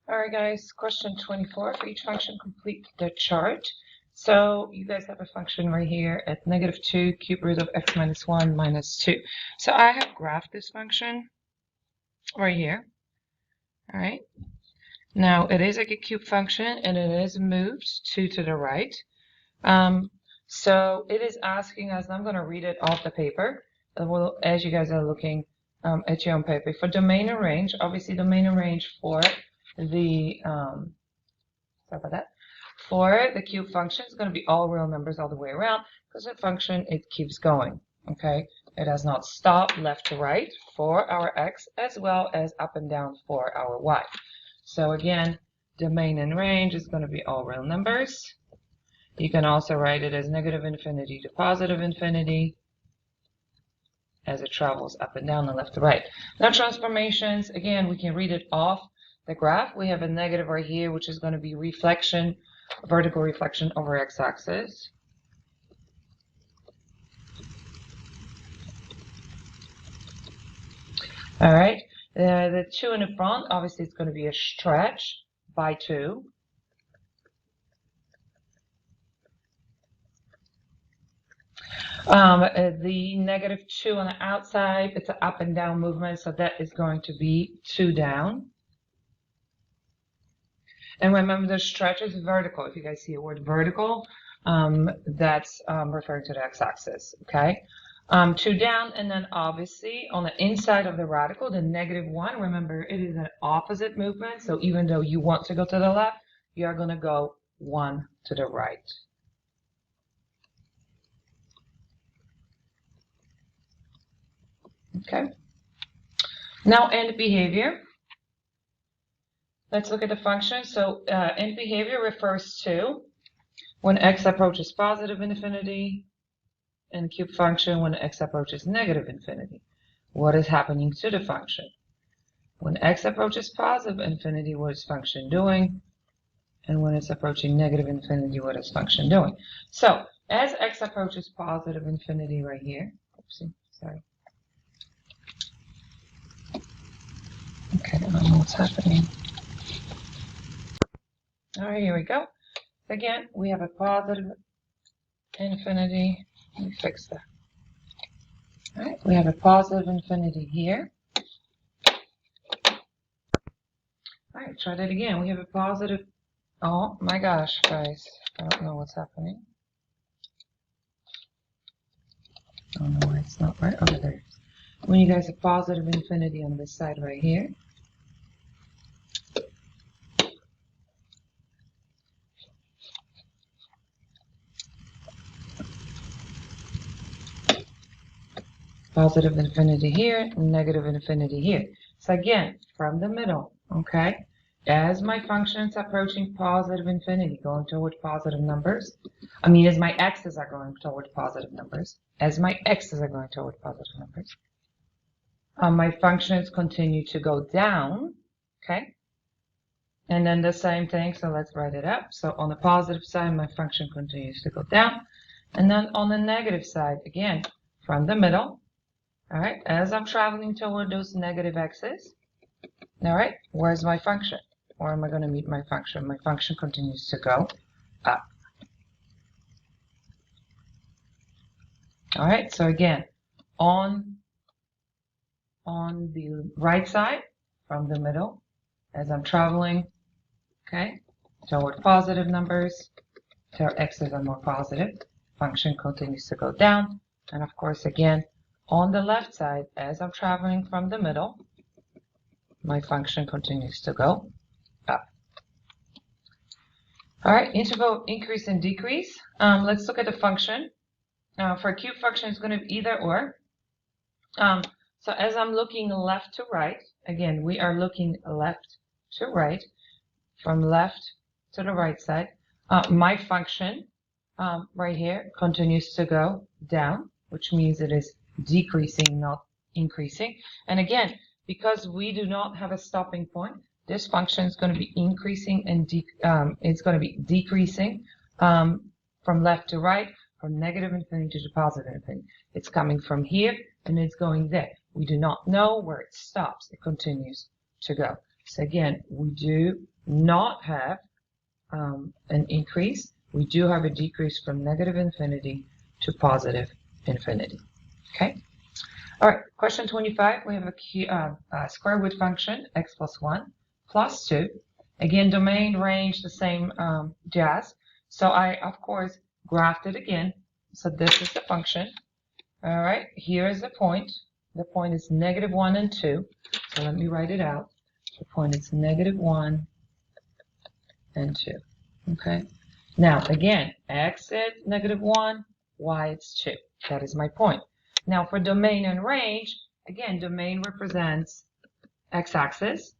All right, guys, question 24. For each function, complete the chart. So you guys have a function right here at -2 cube root of x minus 1 minus 2. So I have graphed this function right here. All right. Now it is like a cube function and it is moved 2 to the right. So it is asking us, I'm going to read it off the paper as you guys are looking at your own paper. For domain and range, obviously domain and range for the sorry about that. For the cube function, it's going to be all real numbers all the way around because the function, it keeps going. Okay, it does not stop left to right for our x as well as up and down for our y. So again, domain and range is going to be all real numbers. You can also write it as -infinity to positive infinity as it travels up and down and left to right. Now transformations, again, we can read it off the graph. We have a negative right here, which is going to be reflection, vertical reflection over x-axis. All right, the 2 in the front, obviously it's going to be a stretch by 2. The -2 on the outside, it's an up and down movement, so that is going to be 2 down. And remember, the stretch is vertical. If you guys see a word vertical, that's referring to the x-axis, okay? 2 down, and then obviously on the inside of the radical, the -1, remember, it is an opposite movement, so even though you want to go to the left, you're going to go 1 to the right. Okay. Now end behavior. Let's look at the function. So end behavior refers to when x approaches positive infinity, and cube function when x approaches negative infinity. What is happening to the function? When x approaches positive infinity, what is function doing? And when it's approaching negative infinity, what is function doing? So as x approaches positive infinity right here, oopsie, sorry. Okay, I don't know what's happening. All right, here we go. Again, we have a positive infinity. Let me fix that. All right, we have a positive infinity here. All right, try that again. We have a positive. Oh my gosh, guys, I don't know what's happening. I don't know why it's not right. Okay, there it is. When you guys have positive infinity on this side right here. Positive infinity here, negative infinity here. So again, from the middle, okay? As my function's approaching positive infinity, going toward positive numbers, as my x's are going toward positive numbers, as my x's are going toward positive numbers, my functions continue to go down, okay? And then the same thing, so let's write it up. So on the positive side, my function continues to go down. And then on the negative side, again, from the middle, all right, as I'm traveling toward those negative x's, all right, where's my function? Where am I going to meet my function? My function continues to go up. All right, so again, on the right side, from the middle, as I'm traveling, okay, toward positive numbers, till x's are more positive, function continues to go down. And of course, again, on the left side, as I'm traveling from the middle, my function continues to go up. All right, interval increase and decrease. Let's look at the function. For a cube function, it's going to be either or. So as I'm looking left to right, again, we are looking left to right, from left to the right side. My function right here continues to go down, which means it is decreasing, not increasing. And again, because we do not have a stopping point, this function is going to be increasing and it's going to be decreasing from left to right, from negative infinity to positive infinity. It's coming from here and it's going there. We do not know where it stops. It continues to go. So again, we do not have an increase. We do have a decrease from negative infinity to positive infinity. Okay. All right. Question 25. We have a square root function x plus 1 plus 2. Again, domain, range, the same jazz. So I, of course, graphed it again. So this is the function. All right. Here is the point. The point is negative 1 and 2. So let me write it out. The point is negative 1 and 2. Okay. Now, again, x is negative 1, y is 2. That is my point. Now, for domain and range, again, domain represents x-axis,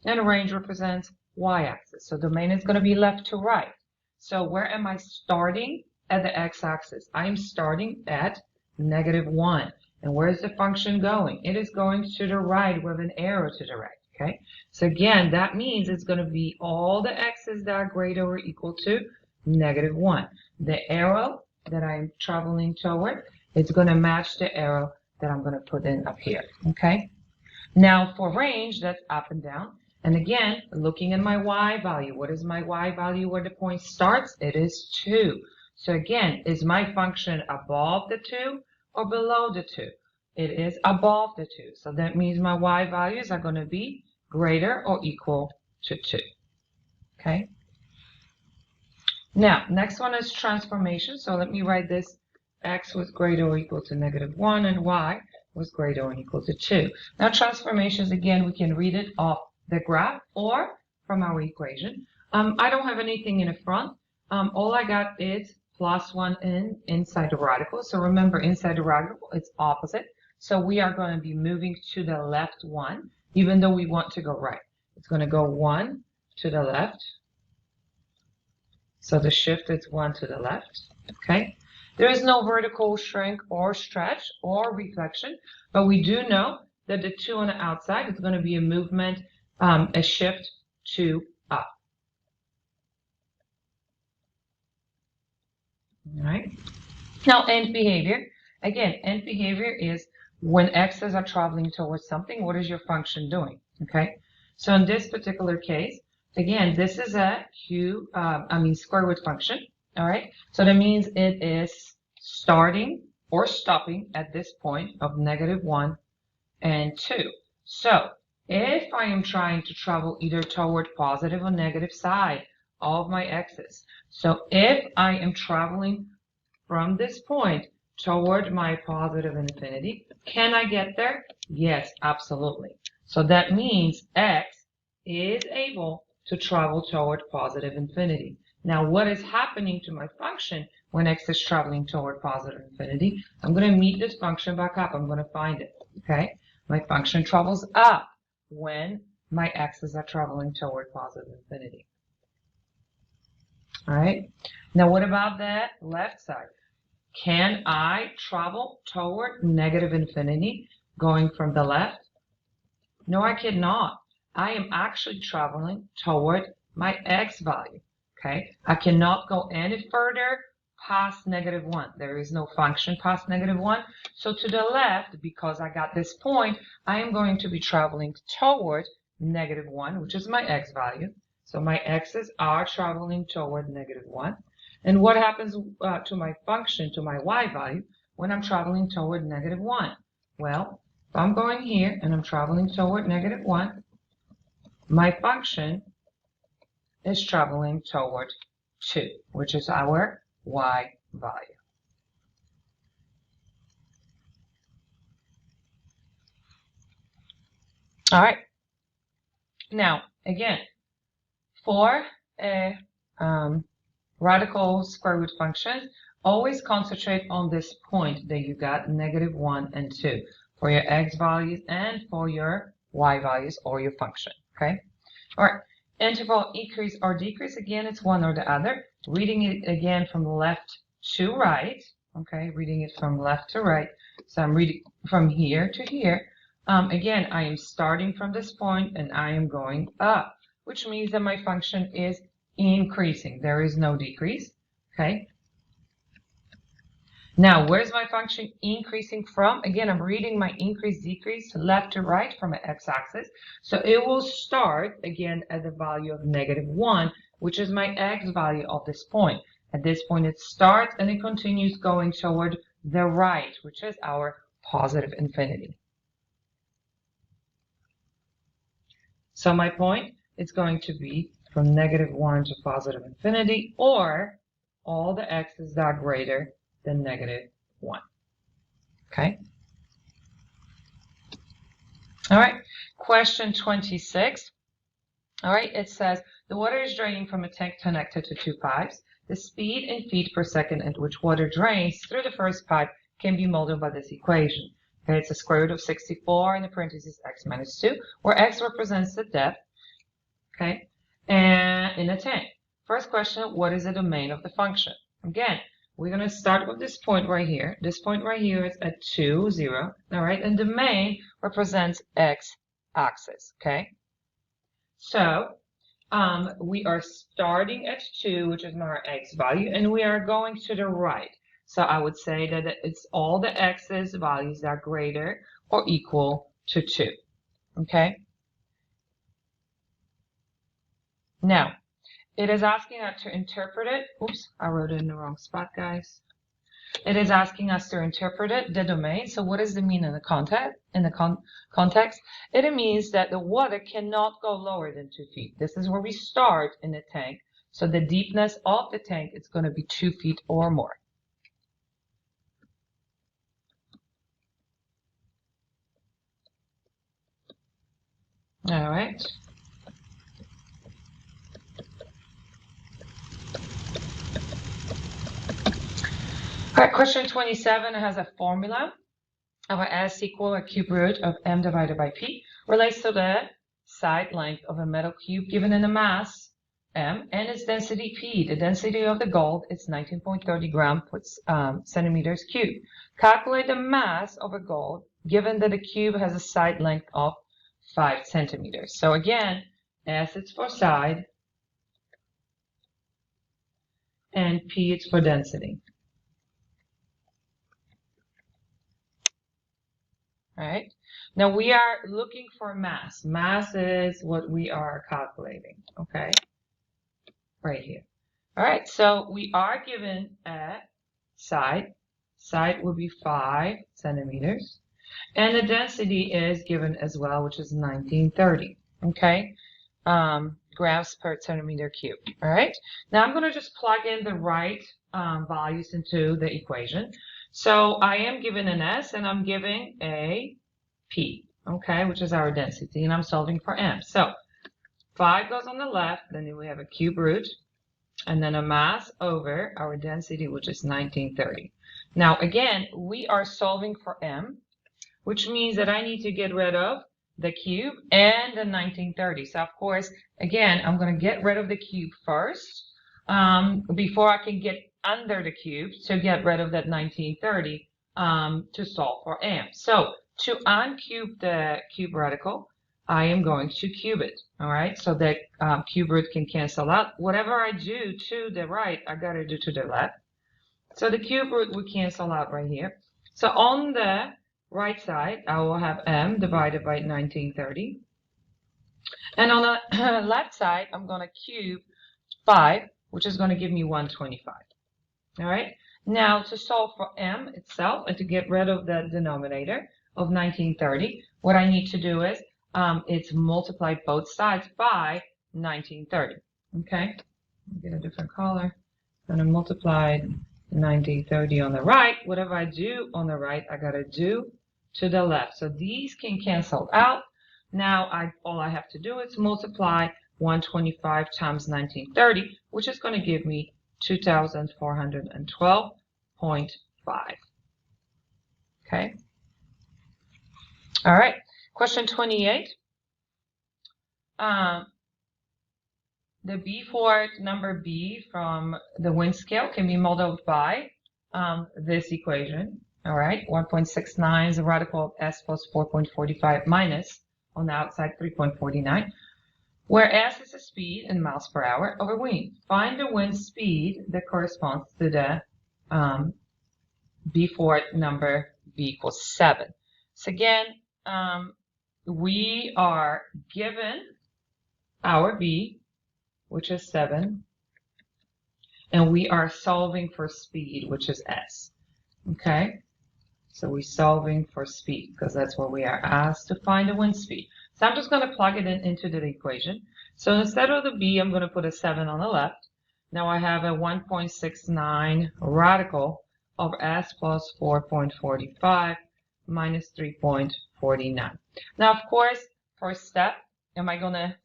and range represents y-axis. So domain is going to be left to right. So where am I starting? At the x-axis. I am starting at negative 1. And where is the function going? It is going to the right with an arrow to the right. Okay, so again, that means it's going to be all the x's that are greater or equal to negative 1. The arrow that I'm traveling toward, it's going to match the arrow that I'm going to put in up here. Okay, now for range, that's up and down. And again, looking at my y value, what is my y value where the point starts? It is 2. So again, is my function above the 2 or below the 2? It is above the 2. So that means my y values are going to be greater or equal to 2. Okay. Now, next one is transformation. So let me write this. X was greater or equal to negative 1 and y was greater or equal to 2. Now, transformations, again, we can read it off the graph or from our equation. I don't have anything in the front. All I got is plus 1 inside the radical. So remember, inside the radical, it's opposite. So we are going to be moving to the left 1, even though we want to go right. It's going to go 1 to the left. So the shift is 1 to the left. Okay. There is no vertical shrink or stretch or reflection, but we do know that the 2 on the outside is going to be a movement, a shift to up. All right. Now, end behavior. Again, end behavior is when x's are traveling towards something, what is your function doing? Okay. So in this particular case, again, this is a square root function. All right. So that means it is starting or stopping at this point of negative 1 and 2. So if I am trying to travel either toward positive or negative side of my x's, so if I am traveling from this point toward my positive infinity, can I get there? Yes, absolutely. So that means x is able to travel toward positive infinity. Now, what is happening to my function when x is traveling toward positive infinity? I'm going to meet this function back up. I'm going to find it. Okay? My function travels up when my x's are traveling toward positive infinity. All right? Now, what about that left side? Can I travel toward negative infinity going from the left? No, I cannot. I am actually traveling toward my x value. Okay, I cannot go any further past negative 1. There is no function past negative 1. So to the left, because I got this point, I am going to be traveling toward negative 1, which is my x value. So my x's are traveling toward negative 1. And what happens to my function, to my y value, when I'm traveling toward negative 1? Well, if I'm going here and I'm traveling toward negative 1, my function is traveling toward 2, which is our y value. All right. Now, again, for a radical square root function, always concentrate on this point that you got, negative 1 and 2, for your x values and for your y values or your function. Okay. All right. Interval increase or decrease, again, it's one or the other. Reading it again from left to right. Okay, reading it from left to right. So I'm reading from here to here. Again, I am starting from this point and I am going up, which means that my function is increasing. There is no decrease. Okay. Now, where's my function increasing from? Again, I'm reading my increase, decrease left to right from an x-axis. So it will start again at the value of -1, which is my x value of this point. At this point, it starts and it continues going toward the right, which is our positive infinity. So my point is going to be from -1 to positive infinity, or all the x's that are greater than -1. Okay? All right, question 26. All right, it says the water is draining from a tank connected to 2 pipes. The speed in feet per second at which water drains through the first pipe can be modeled by this equation. Okay, it's a square root of 64 in the parentheses x minus 2, where x represents the depth, okay, and in a tank. First question, what is the domain of the function? Again, we're going to start with this point right here. This point right here is at 2, 0. All right, and domain represents x-axis, okay? So we are starting at 2, which is our x value, and we are going to the right. So I would say that it's all the x's values that are greater or equal to 2, okay? Now, it is asking us to interpret it. Oops, I wrote it in the wrong spot, guys. It is asking us to interpret it, the domain. So what does it mean in the context? It means that the water cannot go lower than 2 feet. This is where we start in the tank. So the deepness of the tank is going to be 2 feet or more. All right. All right, question 27 has a formula of a S equal a cube root of m divided by p, relates to the side length of a metal cube given in a mass m and its density p. The density of the gold is 19.30 grams per centimeters cubed. Calculate the mass of a gold given that the cube has a side length of 5 centimeters. So again, S is for side and P is for density. All right. Now we are looking for mass. Mass is what we are calculating. Okay. Right here. All right. So we are given a side. Side will be 5 centimeters. And the density is given as well, which is 1930. Okay. Grams per centimeter cubed. All right. Now I'm going to just plug in the right values into the equation. So I am given an S and I'm giving a P, okay, which is our density, and I'm solving for M. So 5 goes on the left, then we have a cube root, and then a mass over our density, which is 1930. Now again, we are solving for M, which means that I need to get rid of the cube and the 1930. So of course, again, I'm going to get rid of the cube first before I can get under the cube to get rid of that 1930 to solve for M. So to uncube the cube radical, I am going to cube it. All right, so the cube root can cancel out. Whatever I do to the right, I got to do to the left. So the cube root will cancel out right here. So on the right side, I will have m divided by 1930. And on the left side, I'm going to cube 5, which is going to give me 125. All right. Now to solve for m itself and to get rid of the denominator of 1930, what I need to do is it's multiply both sides by 1930. Okay. Get a different color. I'm going to multiply 1930 on the right. Whatever I do on the right, I got to do to the left. So these can cancel out. Now all I have to do is multiply 125 times 1930, which is going to give me 2,412.5. Okay. All right. Question 28. The B4 number B from the wind scale can be modeled by this equation. All right. 1.69 is the radical of S plus 4.45 minus on the outside 3.49. Where S is the speed in miles per hour over wind. Find the wind speed that corresponds to the before number b equals 7. So again, we are given our b, which is 7, and we are solving for speed, which is s. Okay, so we're solving for speed because that's what we are asked to find the wind speed. So I'm just going to plug it into the equation. So instead of the b, I'm going to put a 7 on the left. Now I have a 1.69 radical of s plus 4.45 minus 3.49. Now, of course, first step, am I going to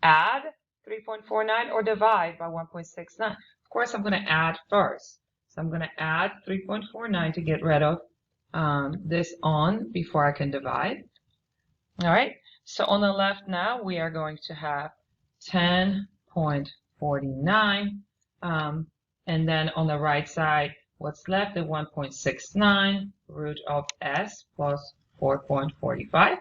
add 3.49 or divide by 1.69? Of course, I'm going to add first. So I'm going to add 3.49 to get rid of this on before I can divide. All right, so on the left now, we are going to have 10.49. And then on the right side, what's left is 1.69 root of s plus 4.45.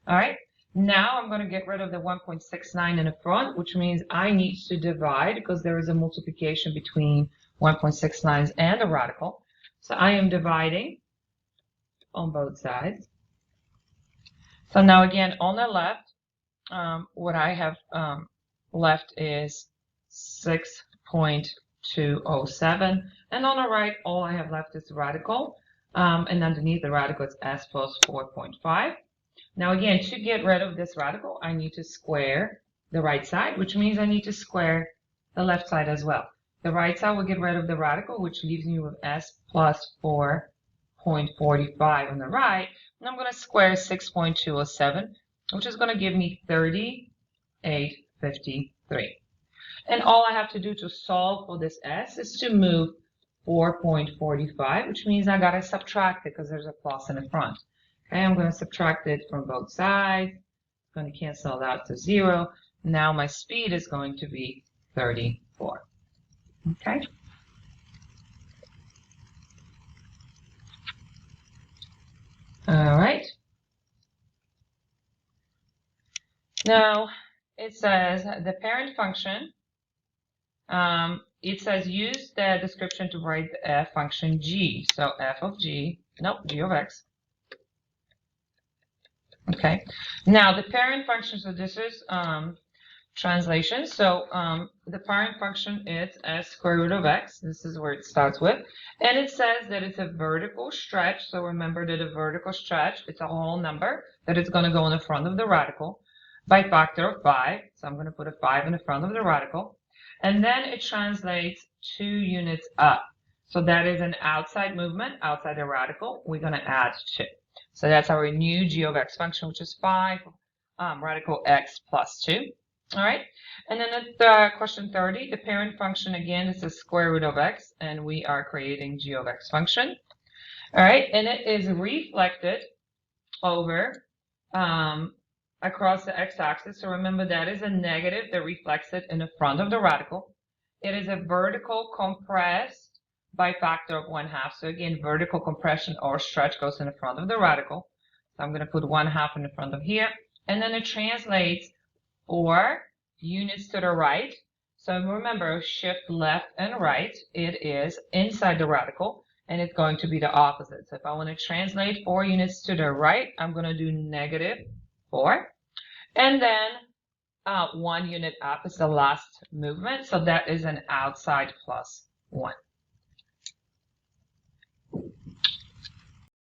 All right, now I'm going to get rid of the 1.69 in the front, which means I need to divide because there is a multiplication between 1.69s and a radical. So I am dividing on both sides. So now again, on the left, what I have left is 6.207. And on the right, all I have left is radical. And underneath the radical, it's s plus 4.5. Now again, to get rid of this radical, I need to square the right side, which means I need to square the left side as well. The right side will get rid of the radical, which leaves me with s plus 4.45 on the right. And I'm going to square 6.207, which is going to give me 3853. And all I have to do to solve for this s is to move 4.45, which means I got to subtract it because there's a plus in the front. Okay, I'm going to subtract it from both sides. I'm going to cancel out to 0. Now my speed is going to be 34. Okay. All right. Now it says the parent function. It says use the description to write the f function g. So f of g, nope, g of x. Okay. Now the parent function. So this is translation. So the parent function is s square root of x. This is where it starts with. And it says that it's a vertical stretch. So remember that a vertical stretch, it's a whole number that is going to go in the front of the radical by factor of 5. So I'm going to put a 5 in the front of the radical. And then it translates 2 units up. So that is an outside movement, outside the radical. We're going to add 2. So that's our new g of x function, which is 5 radical x plus 2. All right, and then at question 30, the parent function again is the square root of x, and we are creating g of x function. All right, and it is reflected over across the x-axis. So remember that is a negative that reflects it in the front of the radical. It is a vertical compressed by factor of 1/2. So again, vertical compression or stretch goes in the front of the radical. So I'm going to put 1/2 in the front of here, and then it translates or units to the right. So remember, shift left and right, it is inside the radical, and it's going to be the opposite. So if I want to translate 4 units to the right, I'm going to do -4. And then 1 unit up is the last movement, so that is an outside +1.